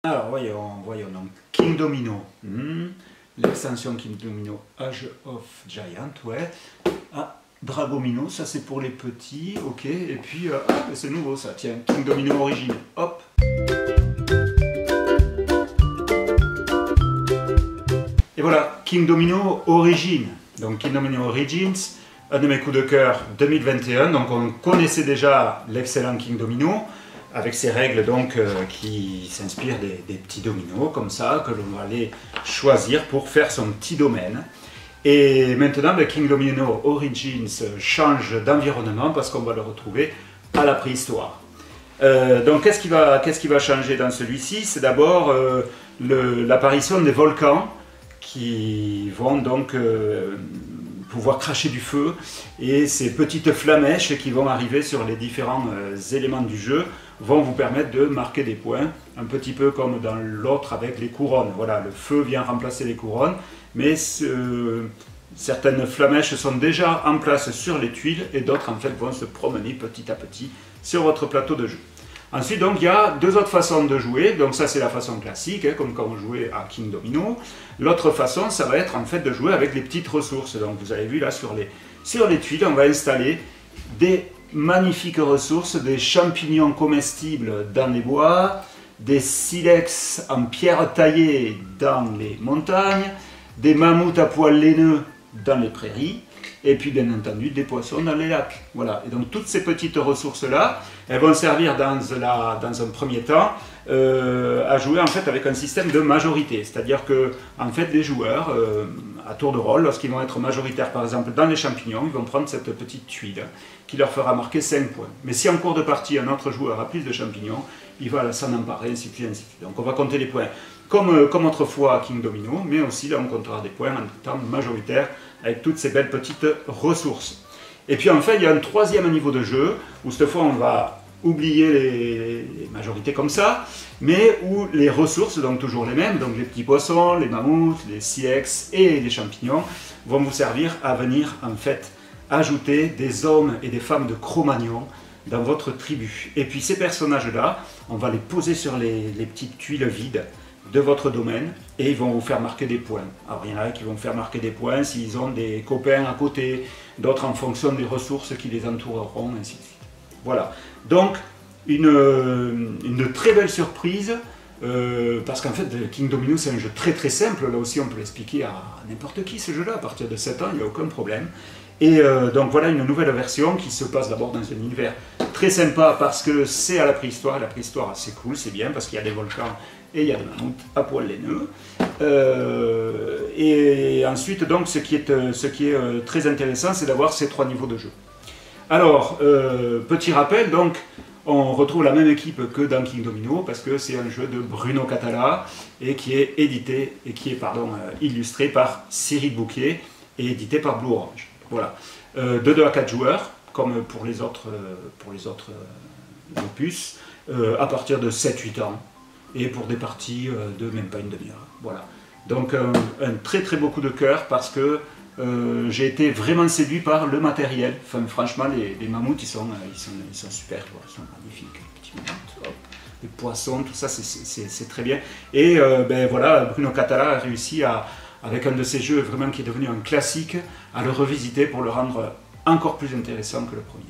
Alors voyons donc King Domino, l'extension King Domino Age of Giant, ouais. Ah, Dragomino, ça c'est pour les petits, ok. Et puis, c'est nouveau ça, tiens, King Domino Origin, hop. Et voilà, King Domino Origin. Donc King Domino Origins, un de mes coups de cœur 2021. Donc on connaissait déjà l'excellent King Domino, avec ses règles donc qui s'inspirent des petits dominos comme ça, que l'on va aller choisir pour faire son petit domaine. Et maintenant, le King Domino Origins change d'environnement parce qu'on va le retrouver à la préhistoire. Donc qu'est-ce qui va changer dans celui-ci? C'est d'abord l'apparition des volcans qui vont donc pouvoir cracher du feu, et ces petites flamèches qui vont arriver sur les différents éléments du jeu vont vous permettre de marquer des points, un petit peu comme dans l'autre avec les couronnes. Voilà, le feu vient remplacer les couronnes, mais certaines flamèches sont déjà en place sur les tuiles et d'autres en fait vont se promener petit à petit sur votre plateau de jeu. Ensuite, donc, il y a deux autres façons de jouer. Donc ça, c'est la façon classique, hein, comme quand on jouait à King Domino. L'autre façon, ça va être en fait de jouer avec les petites ressources. Donc vous avez vu là sur les tuiles, on va installer des magnifiques ressources, des champignons comestibles dans les bois, des silex en pierre taillée dans les montagnes, des mammouths à poils laineux dans les prairies, et puis bien entendu des poissons dans les lacs. Voilà. Et donc toutes ces petites ressources-là, elles vont servir dans un premier temps à jouer en fait avec un système de majorité. C'est-à-dire que en fait les joueurs, à tour de rôle, lorsqu'ils vont être majoritaires par exemple dans les champignons, ils vont prendre cette petite tuile qui leur fera marquer 5 points. Mais si en cours de partie un autre joueur a plus de champignons, il va s'en emparer, ainsi de suite, ainsi de suite. Donc on va compter les points comme autrefois à King Domino, mais aussi là on comptera des points en étant majoritaire avec toutes ces belles petites ressources. Et puis enfin il y a un troisième niveau de jeu, où cette fois on va oublier les majorités comme ça, mais où les ressources, donc toujours les mêmes, donc les petits poissons, les mammouths, les silex et les champignons, vont vous servir à venir en fait ajouter des hommes et des femmes de Cro-Magnon dans votre tribu. Et puis ces personnages-là, on va les poser sur les petites tuiles vides de votre domaine et ils vont vous faire marquer des points. Alors il y en a qui vont faire marquer des points s'ils ont des copains à côté, d'autres en fonction des ressources qui les entoureront, ainsi de suite. Voilà, donc une très belle surprise, parce qu'en fait King Domino c'est un jeu très très simple, là aussi on peut l'expliquer à n'importe qui ce jeu-là, à partir de 7 ans il n'y a aucun problème. Et donc voilà une nouvelle version qui se passe d'abord dans un univers très sympa parce que c'est à la préhistoire c'est cool, c'est bien parce qu'il y a des volcans et il y a des mammouths à poils laineux. Et ensuite donc ce qui est très intéressant, c'est d'avoir ces 3 niveaux de jeu. Alors, petit rappel, donc on retrouve la même équipe que dans King Domino parce que c'est un jeu de Bruno Cathala et qui est édité et qui est illustré par Cyril Bouquet et édité par Blue Orange. Voilà, de 2 à 4 joueurs, comme pour les autres opus, à partir de 7-8 ans, et pour des parties de même pas une demi-heure. Voilà, donc un très très beau coup de cœur parce que j'ai été vraiment séduit par le matériel. Enfin, franchement, les mammouths, ils sont super, ils sont magnifiques. Les petits mammouths, hop, les poissons, tout ça, c'est très bien. Et voilà, Bruno Cathala a réussi avec un de ses jeux vraiment qui est devenu un classique, à le revisiter pour le rendre encore plus intéressant que le premier.